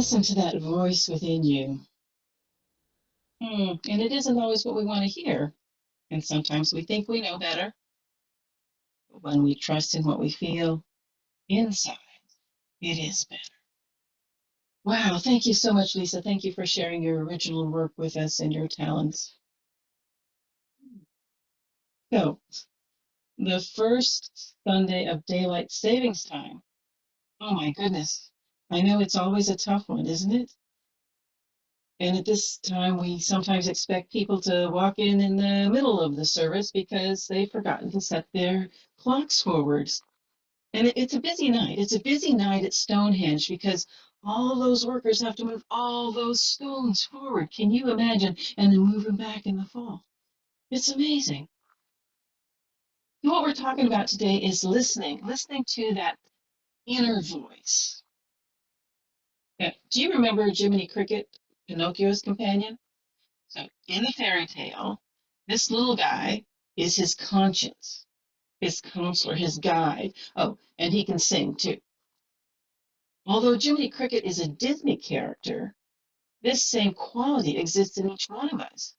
Listen to that voice within you. And it isn't always what we want to hear. And sometimes we think we know better. But when we trust in what we feel inside, it is better. Wow. Thank you so much, Lisa. Thank you for sharing your original work with us and your talents. So, the first Sunday of daylight savings time. Oh my goodness. I know it's always a tough one, isn't it? And at this time, we sometimes expect people to walk in the middle of the service because they've forgotten to set their clocks forwards. And it's a busy night. It's a busy night at Stonehenge because all those workers have to move all those stones forward. Can you imagine? And then move them back in the fall. It's amazing. So what we're talking about today is listening to that inner voice. Yeah. Do you remember Jiminy Cricket, Pinocchio's companion? So in the fairy tale, this little guy is his conscience, his counselor, his guide. Oh, and he can sing too. Although Jiminy Cricket is a Disney character, this same quality exists in each one of us.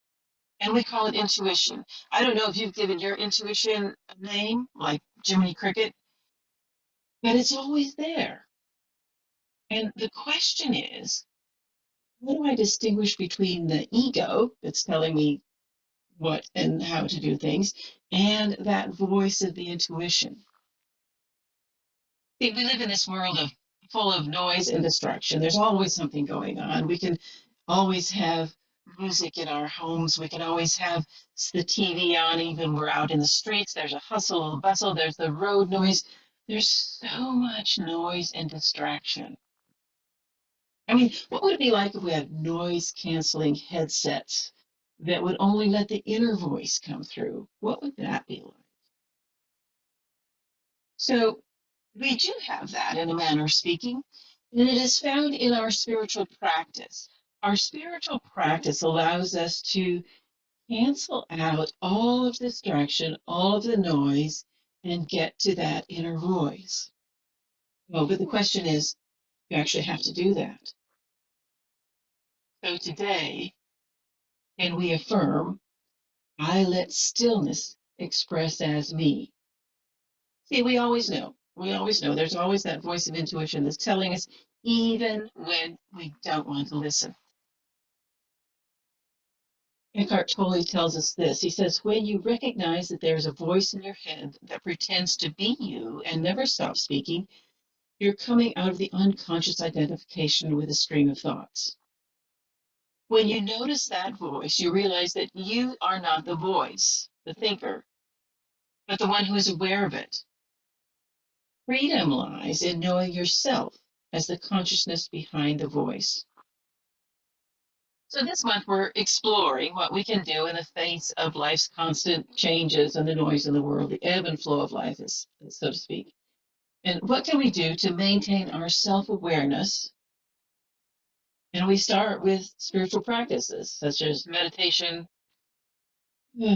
And we call it intuition. I don't know if you've given your intuition a name, like Jiminy Cricket, but it's always there. And the question is, how do I distinguish between the ego that's telling me what and how to do things, and that voice of the intuition? See, we live in this world of full of noise and distraction. There's always something going on. We can always have music in our homes. We can always have the TV on, even we're out in the streets. There's a hustle, a bustle. There's the road noise. There's so much noise and distraction. I mean, what would it be like if we had noise canceling headsets that would only let the inner voice come through? What would that be like? So we do have that in a manner of speaking, and it is found in our spiritual practice. Our spiritual practice allows us to cancel out all of the distraction, all of the noise, and get to that inner voice. Well, but the question is, you actually have to do that. So today, can we affirm, I let stillness express as me? See, we always know there's always that voice of intuition that's telling us, even when we don't want to listen. Eckhart Tolle tells us this. He says, when you recognize that there's a voice in your head that pretends to be you and never stops speaking, you're coming out of the unconscious identification with a stream of thoughts. When you notice that voice, you realize that you are not the voice, the thinker, but the one who is aware of it. Freedom lies in knowing yourself as the consciousness behind the voice. So this month we're exploring what we can do in the face of life's constant changes and the noise in the world, the ebb and flow of life, so to speak. And what can we do to maintain our self-awareness? And we start with spiritual practices such as meditation,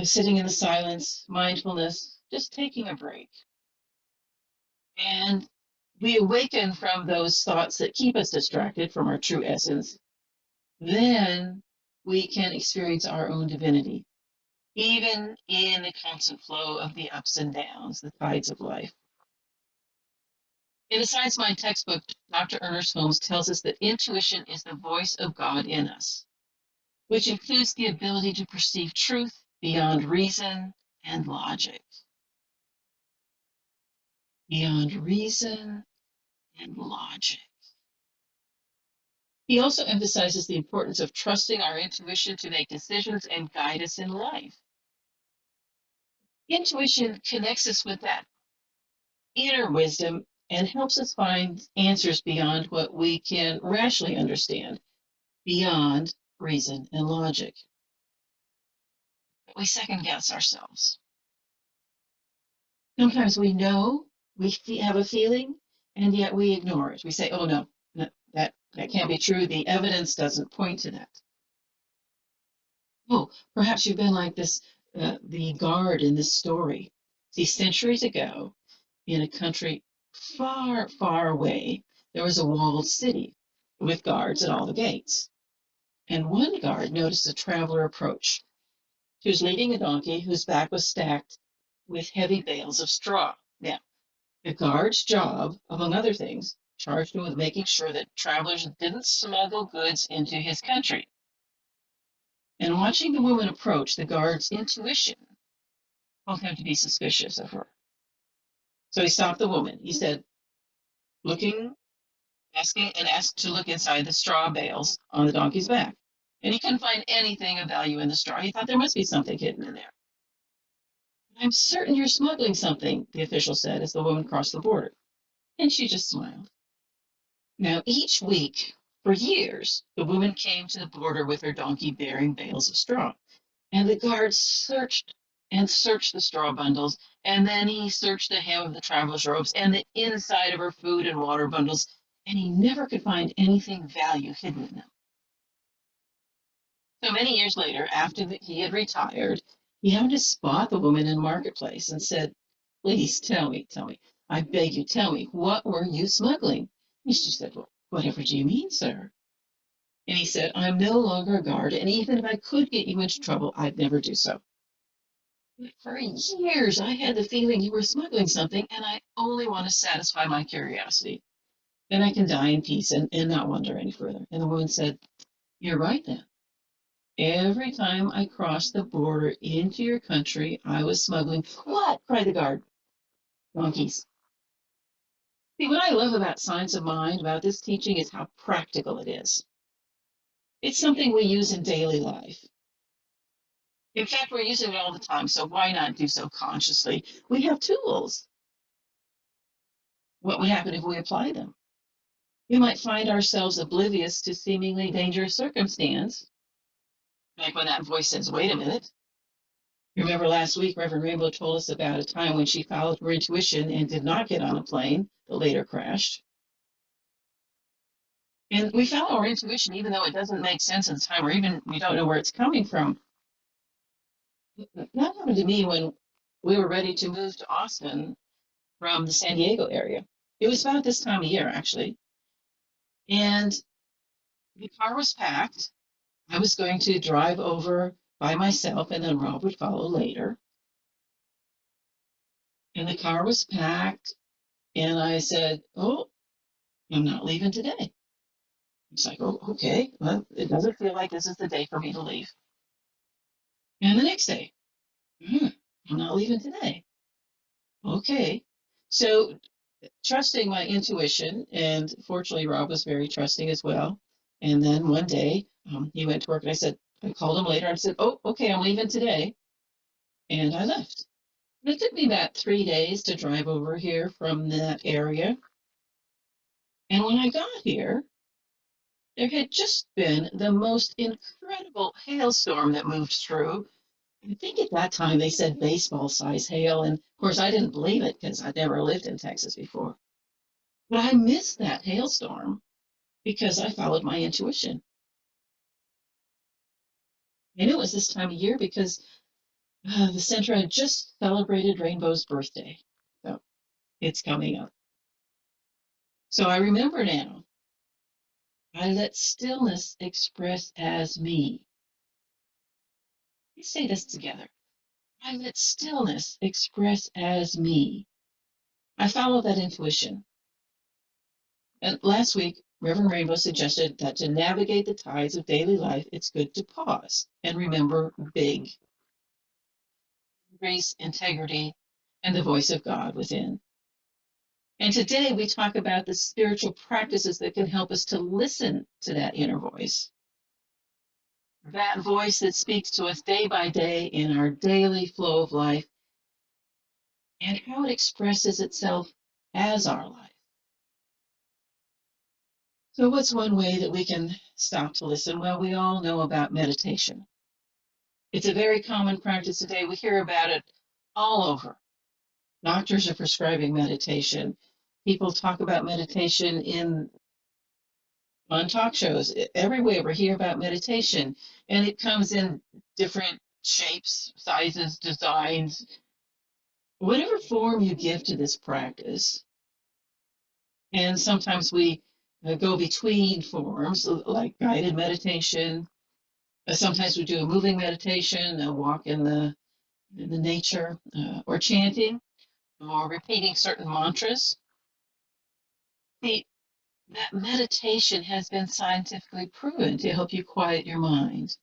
sitting in the silence, mindfulness, just taking a break. And we awaken from those thoughts that keep us distracted from our true essence. Then we can experience our own divinity, even in the constant flow of the ups and downs, the tides of life. In the Science Mind textbook, Dr. Ernest Holmes tells us that intuition is the voice of God in us, which includes the ability to perceive truth beyond reason and logic. Beyond reason and logic. He also emphasizes the importance of trusting our intuition to make decisions and guide us in life. Intuition connects us with that inner wisdom and helps us find answers beyond what we can rationally understand, beyond reason and logic. We second guess ourselves. Sometimes we know we have a feeling, and yet we ignore it. We say, oh, no, that can't be true. The evidence doesn't point to that. Oh, perhaps you've been like this, the guard in this story. See, centuries ago, in a country far, far away, there was a walled city. with guards at all the gates. And one guard noticed a traveler approach. She was leading a donkey whose back was stacked with heavy bales of straw. Now, the guard's job, among other things, charged him with making sure that travelers didn't smuggle goods into his country. And watching the woman approach, the guard's intuition told him to be suspicious of her. So he stopped the woman. He said, asked to look inside the straw bales on the donkey's back. And he couldn't find anything of value in the straw. He thought there must be something hidden in there. I'm certain you're smuggling something, the official said as the woman crossed the border. And she just smiled. Now, each week, for years, the woman came to the border with her donkey bearing bales of straw. And the guard searched and searched the straw bundles, and then he searched the hem of the traveler's robes and the inside of her food and water bundles, and he never could find anything value hidden in them. So many years later, after he had retired, he happened to spot the woman in the marketplace and said, "Please tell me, I beg you, tell me, what were you smuggling?" And she said, "Well, whatever do you mean, sir?" And he said, "I'm no longer a guard, and even if I could get you into trouble, I'd never do so. For years, I had the feeling you were smuggling something, and I only want to satisfy my curiosity. Then I can die in peace and not wander any further." And the woman said, "You're right then. Every time I crossed the border into your country, I was smuggling." "What?" cried the guard. "Donkeys." See, what I love about Science of Mind, about this teaching, is how practical it is. It's something we use in daily life. In fact, we're using it all the time, so why not do so consciously? We have tools. What would happen if we apply them? We might find ourselves oblivious to seemingly dangerous circumstance, like when that voice says, "Wait a minute." Remember last week, Reverend Rainbow told us about a time when she followed her intuition and did not get on a plane that later crashed. And we follow our intuition even though it doesn't make sense at the time, or even we don't know where it's coming from. That happened to me when we were ready to move to Austin from the San Diego area. It was about this time of year, actually. And the car was packed. I was going to drive over by myself, and then Rob would follow later. And the car was packed, and I said, "Oh, I'm not leaving today." It's like, "Oh, okay. Well, it doesn't feel like this is the day for me to leave." And the next day, I'm not leaving today." Okay. So trusting my intuition, and fortunately, Rob was very trusting as well. And then one day, he went to work, and I called him later and said, "Oh, okay, I'm leaving today." And I left. And it took me about 3 days to drive over here from that area. And when I got here, there had just been the most incredible hailstorm that moved through. I think at that time they said baseball size hail. And of course, I didn't believe it because I'd never lived in Texas before. But I missed that hailstorm because I followed my intuition. And it was this time of year because the center had just celebrated Rainbow's birthday. So it's coming up. So I remember now, I let stillness express as me. Let's say this together. I let stillness express as me. I follow that intuition. And last week, Reverend Rainbow suggested that to navigate the tides of daily life, it's good to pause and remember big: grace, integrity, and the voice of God within. And today we talk about the spiritual practices that can help us to listen to that inner voice, that voice that speaks to us day by day in our daily flow of life, and how it expresses itself as our life. So, what's one way that we can stop to listen? Well, we all know about meditation. It's a very common practice today. We hear about it all over. Doctors are prescribing meditation. People talk about meditation on talk shows. Everywhere we hear about meditation, and it comes in different shapes, sizes, designs. Whatever form you give to this practice, and sometimes we go-between forms like guided meditation. Sometimes we do a moving meditation, a walk in the nature, or chanting, or repeating certain mantras. See, that meditation has been scientifically proven to help you quiet your mind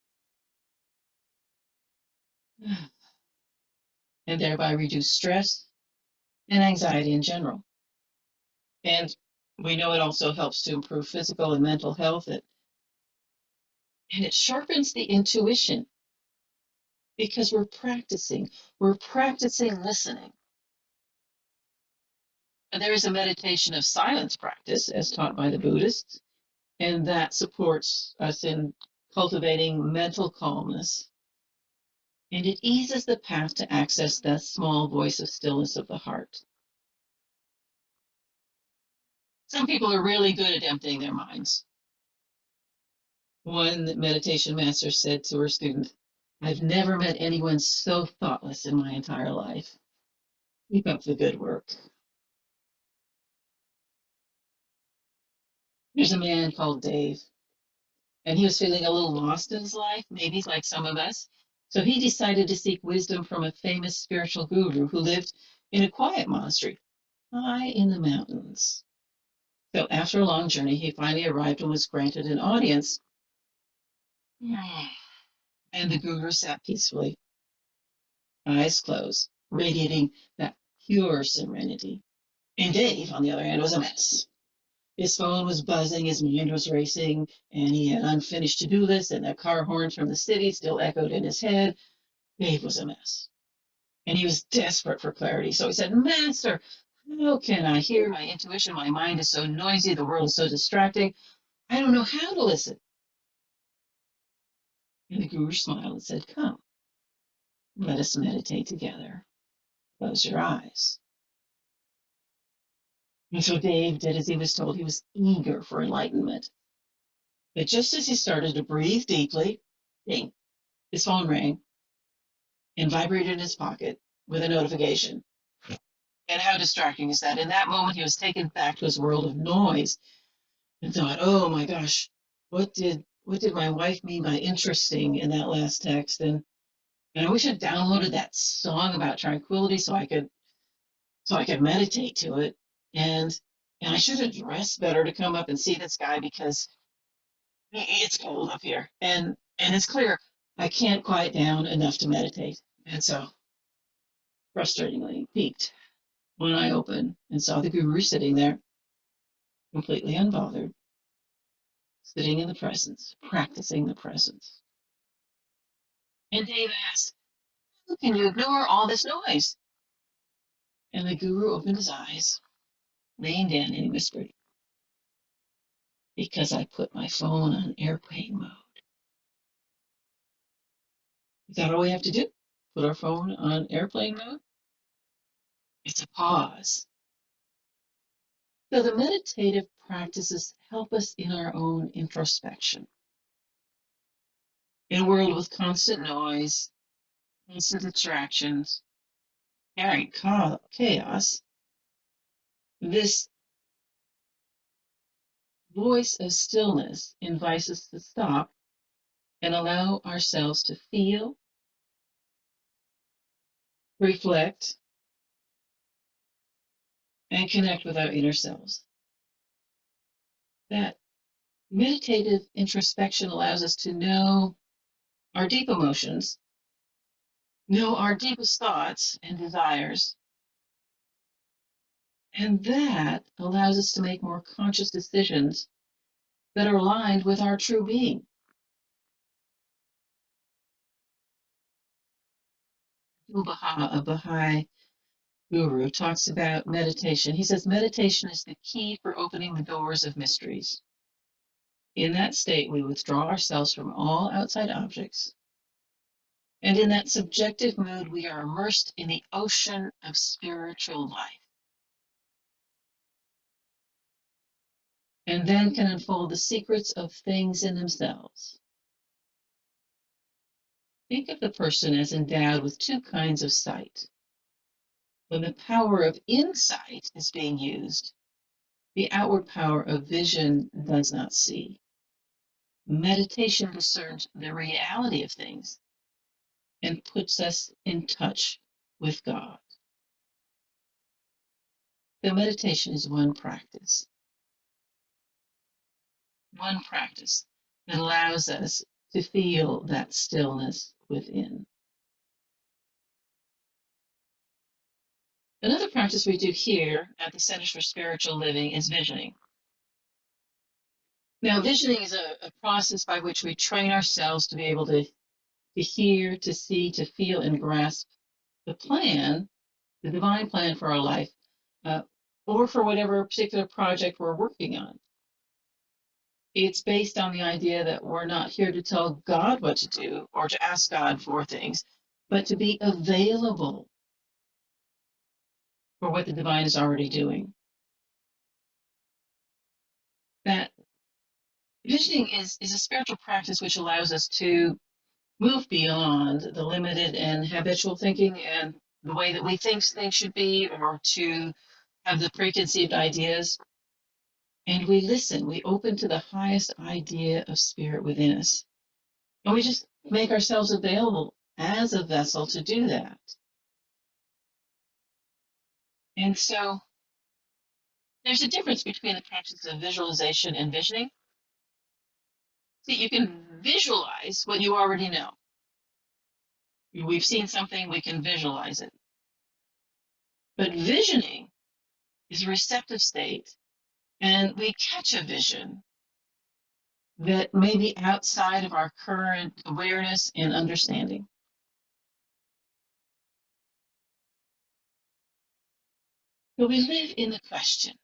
and thereby reduce stress and anxiety in general. And we know it also helps to improve physical and mental health. And it sharpens the intuition because we're practicing listening. And there is a meditation of silence practice as taught by the Buddhists, and that supports us in cultivating mental calmness. And it eases the path to access that small voice of stillness of the heart. Some people are really good at emptying their minds. One meditation master said to her student, "I've never met anyone so thoughtless in my entire life. Keep up the good work." There's a man called Dave, and he was feeling a little lost in his life, maybe like some of us. So he decided to seek wisdom from a famous spiritual guru who lived in a quiet monastery high in the mountains. So after a long journey, he finally arrived and was granted an audience. And the guru sat peacefully, eyes closed, radiating that pure serenity. And Dave, on the other hand, was a mess. His phone was buzzing, his mind was racing, and he had unfinished to-do lists, and the car horns from the city still echoed in his head. Dave was a mess. And he was desperate for clarity. So he said, "Master, how can I hear my intuition? My mind is so noisy, the world is so distracting. I don't know how to listen." And the guru smiled and said, "Come, let us meditate together. Close your eyes." And so Dave did as he was told. He was eager for enlightenment. But just as he started to breathe deeply, ding, his phone rang and vibrated in his pocket with a notification. And how distracting is that? In that moment, he was taken back to his world of noise and thought, "Oh my gosh, what did my wife mean by interesting in that last text?" And I wish I'd downloaded that song about tranquility so I could meditate to it. And and I should have dressed better to come up and see this guy because it's cold up here. And it's clear I can't quiet down enough to meditate. And so frustratingly peaked when I opened and saw the guru sitting there, completely unbothered, sitting in the presence, practicing the presence. And Dave asked, "How can you ignore all this noise?" And the guru opened his eyes, leaned in, and he whispered, "Because I put my phone on airplane mode." Is that all we have to do? Put our phone on airplane mode? It's a pause. So the meditative practices help us in our own introspection. In a world with constant noise, constant distractions, apparent chaos, this voice of stillness invites us to stop and allow ourselves to feel, reflect, and connect with our inner selves. That meditative introspection allows us to know our deep emotions, know our deepest thoughts and desires, and that allows us to make more conscious decisions that are aligned with our true being. Baha, a Baha'i guru, talks about meditation. He says meditation is the key for opening the doors of mysteries. In that state, we withdraw ourselves from all outside objects. And in that subjective mood, we are immersed in the ocean of spiritual life. And then can unfold the secrets of things in themselves. Think of the person as endowed with two kinds of sight. When the power of insight is being used, The outward power of vision does not see. Meditation discerns the reality of things and puts us in touch with God. The meditation is one practice that allows us to feel that stillness within. Another practice we do here at the Centers for Spiritual Living is visioning. Now, visioning is a process by which we train ourselves to be able to hear, to see, to feel, and grasp the plan, the divine plan for our life, or for whatever particular project we're working on. It's based on the idea that we're not here to tell God what to do or to ask God for things, but to be available for what the divine is already doing. That visioning is a spiritual practice which allows us to move beyond the limited and habitual thinking and the way that we think things should be, or to have the preconceived ideas. And we listen, we open to the highest idea of spirit within us. And we just make ourselves available as a vessel to do that. And so there's a difference between the practice of visualization and visioning. See, you can visualize what you already know. We've seen something, we can visualize it. But visioning is a receptive state, and we catch a vision that may be outside of our current awareness and understanding. So we live in the question.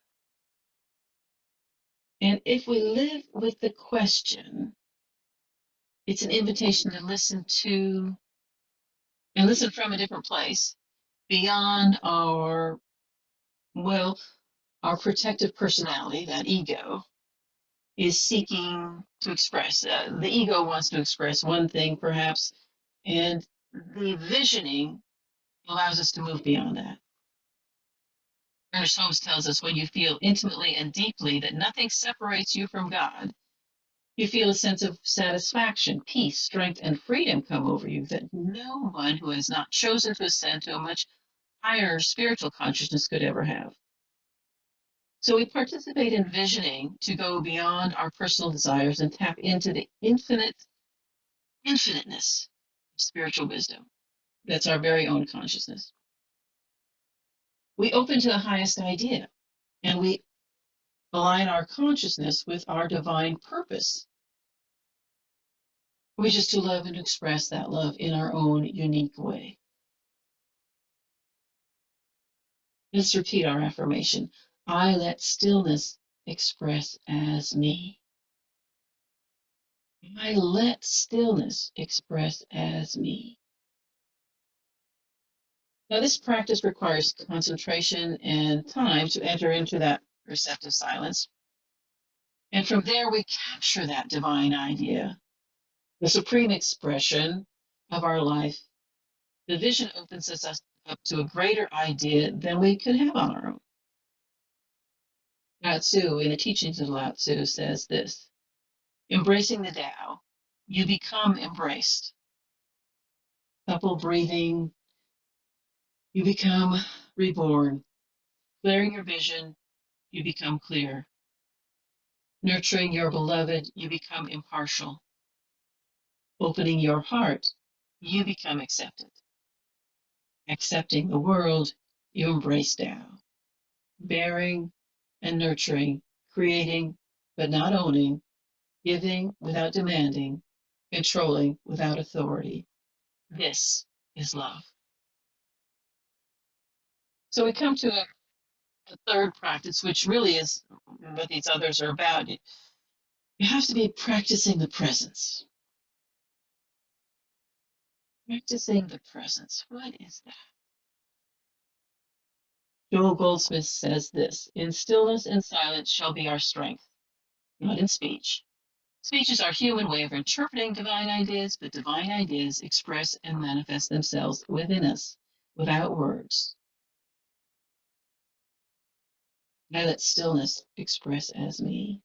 And if we live with the question, it's an invitation to listen to and listen from a different place beyond our, well, our protective personality, that ego, is seeking to express. The ego wants to express one thing, perhaps, and the visioning allows us to move beyond that. Ernest Holmes tells us when you feel intimately and deeply that nothing separates you from God, you feel a sense of satisfaction, peace, strength, and freedom come over you that no one who has not chosen to ascend to a much higher spiritual consciousness could ever have. So we participate in visioning to go beyond our personal desires and tap into the infiniteness of spiritual wisdom. That's our very own consciousness. We open to the highest idea, and we align our consciousness with our divine purpose, which is to love and express that love in our own unique way. Let's repeat our affirmation. I let stillness express as me. I let stillness express as me. Now, this practice requires concentration and time to enter into that receptive silence. And from there, we capture that divine idea, the supreme expression of our life. The vision opens us up to a greater idea than we could have on our own. Lao Tzu, in the teachings of Lao Tzu, says this: embracing the Tao, you become embraced. Supple breathing, you become reborn. Clearing your vision, you become clear. Nurturing your beloved, you become impartial. Opening your heart, you become accepted. Accepting the world, you embrace Tao. Bearing and nurturing, creating but not owning, giving without demanding, controlling without authority. This is love. So we come to a third practice, which really is what these others are about. You have to be practicing the presence. Practicing the presence. What is that? Joel Goldsmith says this: in stillness and silence shall be our strength, not in speech. Speech is our human way of interpreting divine ideas, but divine ideas express and manifest themselves within us without words. I let stillness express as me.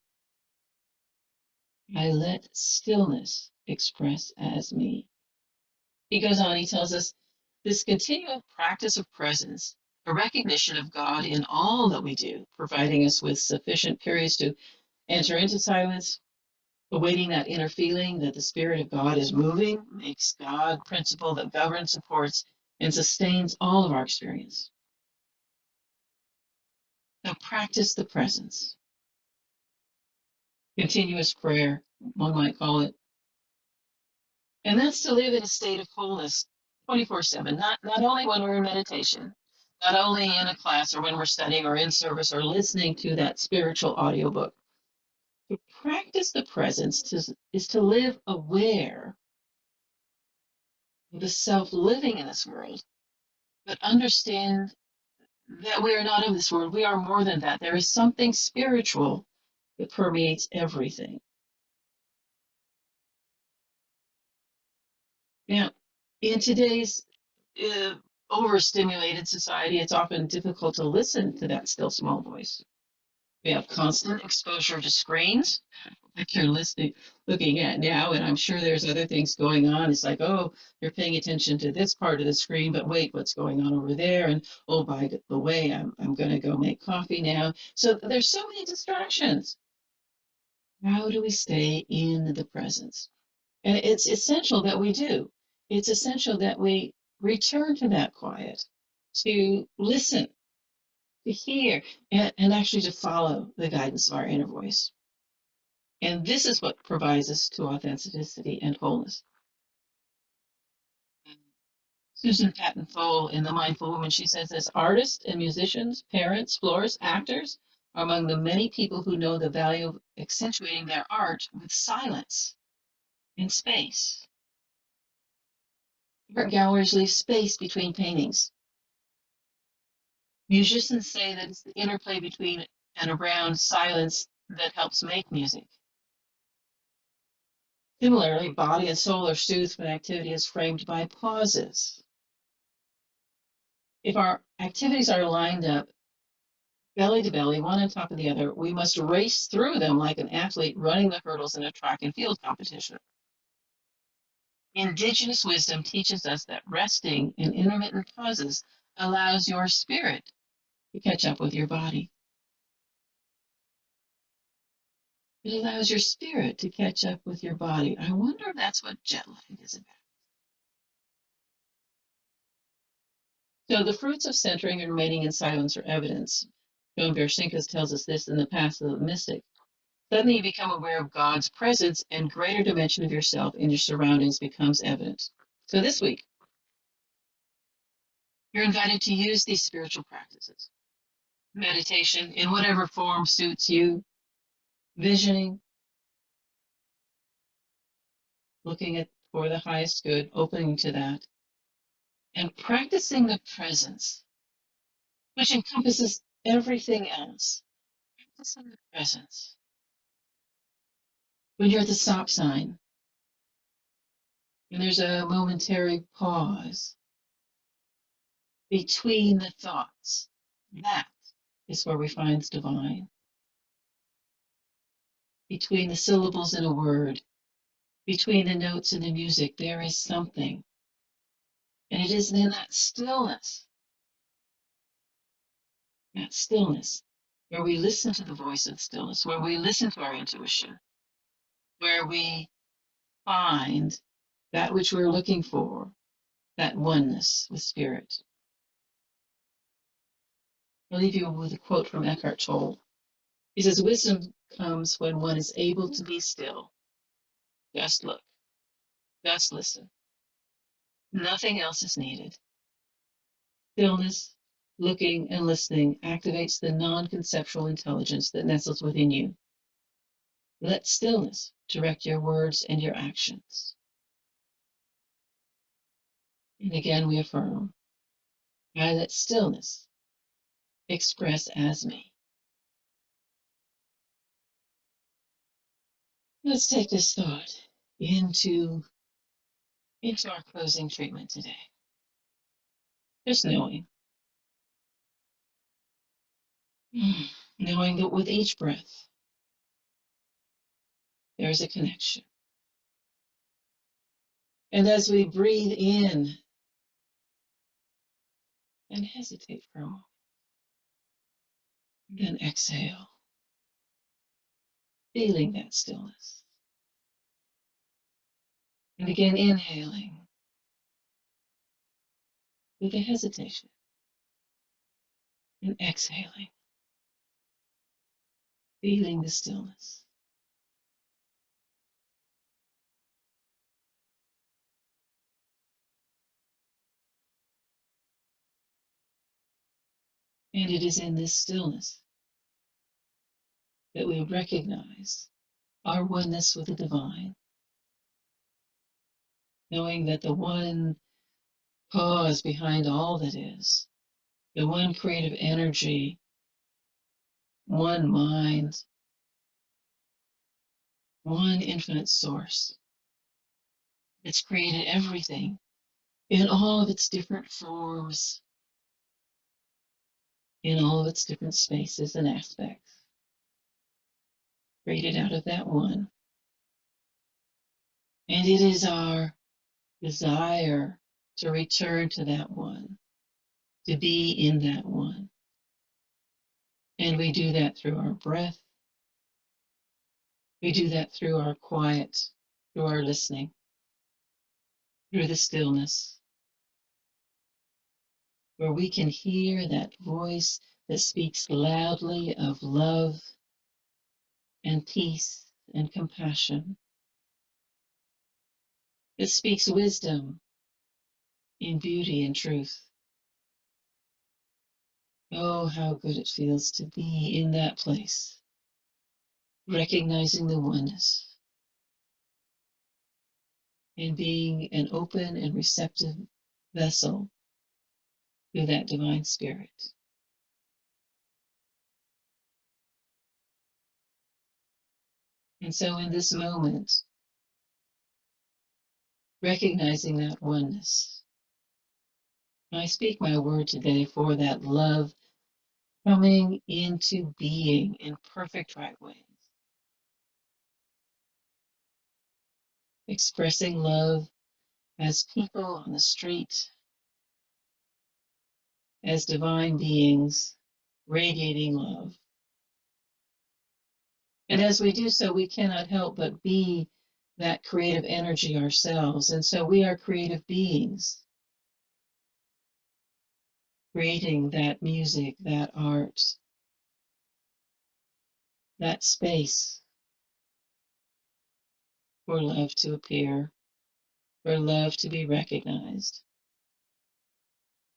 I let stillness express as me. He goes on, he tells us this continual practice of presence, a recognition of God in all that we do, providing us with sufficient periods to enter into silence, awaiting that inner feeling that the Spirit of God is moving, makes God principle that governs, supports, and sustains all of our experience. Now practice the presence. Continuous prayer, one might call it. And that's to live in a state of wholeness 24/7, not only when we're in meditation, not only in a class or when we're studying or in service or listening to that spiritual audiobook. To practice the presence is to live aware of the self living in this world, but understand that we are not of this world. We are more than that. There is something spiritual that permeates everything. Now, in today's uh, overstimulated society, it's often difficult to listen to that still small voice. We have constant exposure to screens, like you're listening, looking at now, and I'm sure there's other things going on. It's like, oh, you're paying attention to this part of the screen, but wait, what's going on over there? And oh, by the way, I'm going to go make coffee now. So there's so many distractions. How do we stay in the presence? And it's essential that we do. It's essential that we return to that quiet, to listen, to hear, and actually to follow the guidance of our inner voice. And this is what provides us to authenticity and wholeness. Susan Patton Fowle in The Mindful Woman, she says this: artists and musicians, parents, florists, actors are among the many people who know the value of accentuating their art with silence and space. Art galleries leave space between paintings. Musicians say that it's the interplay between and around silence that helps make music. Similarly, body and soul are soothed when activity is framed by pauses. If our activities are lined up belly to belly, one on top of the other, we must race through them like an athlete running the hurdles in a track and field competition. Indigenous wisdom teaches us that resting in intermittent pauses allows your spirit to catch up with your body. It allows your spirit to catch up with your body. I wonder if that's what jet lag is about. So the fruits of centering and remaining in silence are evidence. Joan Bershinkas tells us this in The Path of the Mystic. Suddenly you become aware of God's presence and greater dimension of yourself and your surroundings becomes evident. So this week, you're invited to use these spiritual practices. Meditation in whatever form suits you, visioning, looking at for the highest good, opening to that, and practicing the presence, which encompasses everything else. Practicing the presence. When you're at the stop sign and there's a momentary pause between the thoughts, that is where we find the divine. Between the syllables in a word, between the notes in the music, there is something. And it is in that stillness, where we listen to the voice of stillness, where we listen to our intuition, where we find that which we're looking for, that oneness with spirit. I'll leave you with a quote from Eckhart Tolle. He says, wisdom comes when one is able to be still. Just look, just listen. Nothing else is needed. Stillness, looking, and listening activates the non-conceptual intelligence that nestles within you. Let stillness direct your words and your actions. And again, we affirm, I let stillness express as me. Let's take this thought into our closing treatment today. Just knowing knowing that with each breath, there's a connection. And as we breathe in and hesitate for a moment, then exhale, feeling that stillness. And again, inhaling with a hesitation and exhaling, feeling the stillness. And it is in this stillness that we recognize our oneness with the divine, knowing that the one cause behind all that is, the one creative energy, one mind, one infinite source that's created everything in all of its different forms, in all of its different spaces and aspects, created out of that one. And it is our desire to return to that one, to be in that one. And we do that through our breath. We do that through our quiet, through our listening, through the stillness, where we can hear that voice that speaks loudly of love and peace and compassion. It speaks wisdom in beauty and truth. Oh, how good it feels to be in that place, recognizing the oneness and being an open and receptive vessel to that divine spirit. And so in this moment, recognizing that oneness, I speak my word today for that love coming into being in perfect right ways, expressing love as people on the street, as divine beings, radiating love. And as we do so, we cannot help but be that creative energy ourselves. And so we are creative beings, creating that music, that art, that space for love to appear, for love to be recognized.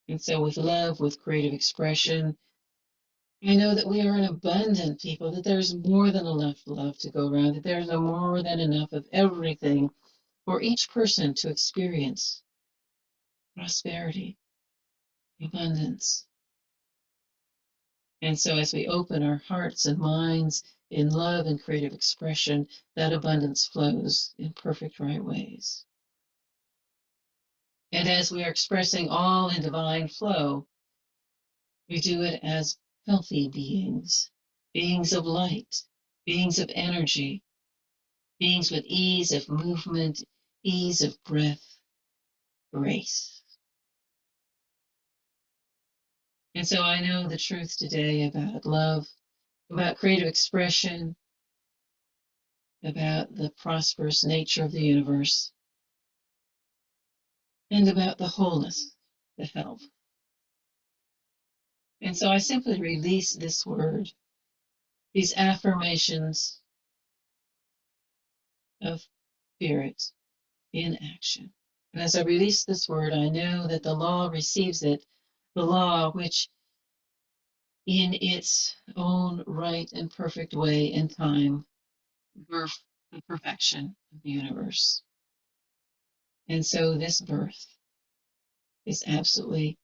And so with love, with creative expression, I know that we are an abundant people, that there's more than enough love to go around, that there's a more than enough of everything for each person to experience prosperity, abundance. And so as we open our hearts and minds in love and creative expression, that abundance flows in perfect right ways. And as we are expressing all in divine flow, we do it as healthy beings, beings of light, beings of energy, beings with ease of movement, ease of breath, grace. And so I know the truth today about love, about creative expression, about the prosperous nature of the universe, and about the wholeness, the health. And so I simply release this word, these affirmations of spirit in action. And as I release this word, I know that the law receives it, the law which in its own right and perfect way and time birth the perfection of the universe. And so this birth is absolutely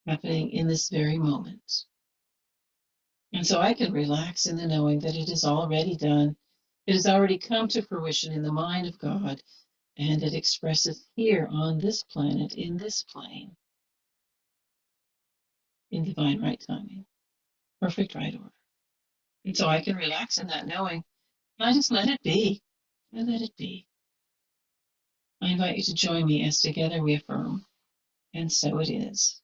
happening in this very moment. And so I can relax in the knowing that it is already done. It has already come to fruition in the mind of God, and it expresses here on this planet, in this plane, in divine right timing. perfect right order. And so I can relax in that knowing. I just let it be. I let it be. I invite you to join me as together we affirm, and so it is.